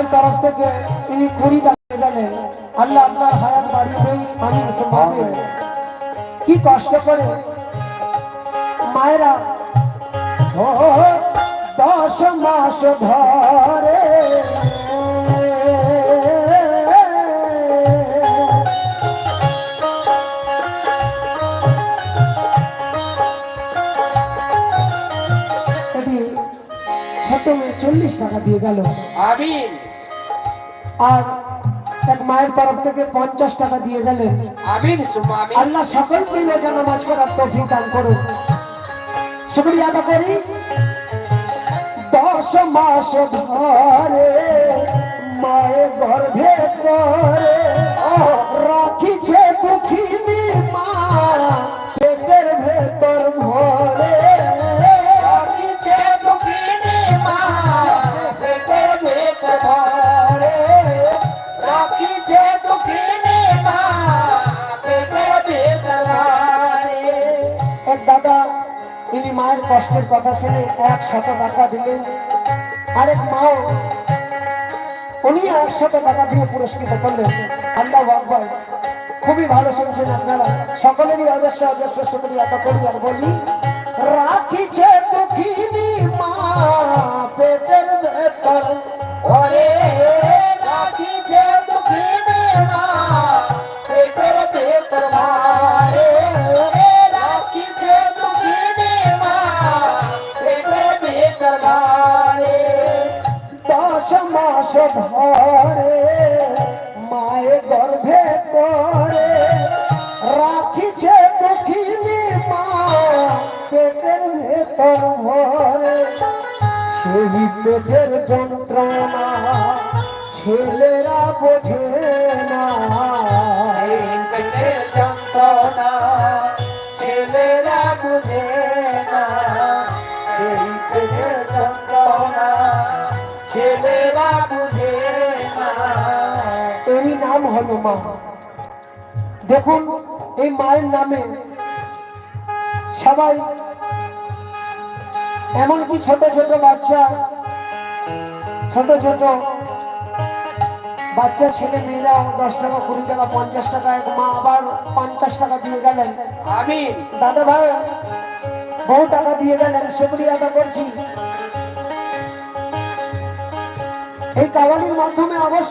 মায়ের তরফ থেকে তিনি 20 টাকা গেলেন। আল্লাহ আপনার হায়াত বাড়িয়ে দেই, আমিন সুম্মা আমিন। কি কষ্ট করে মায়েরা 10 মাস ধরে ছোট মেয়ে 40 টাকা দিয়ে গেল। আমিন। আর এক মায়ের তরফ থেকে 50 টাকা দিয়ে গেলেন। আমিন সুম্মা আমিন। আল্লাহ সকলকে রোজা নামাজ করার তৌফিক দান করুন। শুকরিয়া আদা করি। 10 মাস ধরে মায়ের গর্ভে করে রাখিছে দুঃখিনী মা পেটের ভেতর ভরে। রাখিছে দুঃখিনী মা পেটের ভেতর ভরে। রাখিছে দুঃখিনী মা পেটের ভেতর ভরে। এক দাদা ইনি মায়ের কষ্টের কথা শুনে 100 টাকা দিলেন। আরেক মাও উনি 100 টাকা দিয়ে পুরস্কৃত করলেন। আল্লাহু আকবার। খুবই ভালো শুনছেন আপনারা। সকলেরই অজস্র অজস্র শুকরিয়া আদা করি আর বলি, রাখিছে দুঃখিনী মা পেটের ভেতর ওরে রাখিছে দুঃখিনী মা পেটের ভেতর ভরে। রাখিছে দুঃখিনী মা পেটের ভেতর ভরে। 10 মাস ধরে মায়ের গর্ভে করে রাখিছে দুঃখিনী মা পেটের ভেতর ভরে। সেই পেটের যন্ত্রণা ছেলেরা বোঝে না। এই পেটের যন্ত্রণা ছেলেরা বুঝে না। সেই পেটের যন্ত্রণা ছেলেরা বুঝে না। এরই নাম হলো মা। দেখুন এই মায়ের নামে সবাই, এমনকি ছোট ছোট বাচ্চা, ছোট ছোট বাচ্চা ছেলে মেয়েরা 10 টাকা 20 টাকা 50 টাকা, এক মা আবার 50 টাকা দিয়ে গেলেন। আমিন। দাদা ভাই বহু টাকা দিয়ে গেলেন, শুকরিয়া আদা করছি। এই কাওয়ালির মাধ্যমে অবশ্যই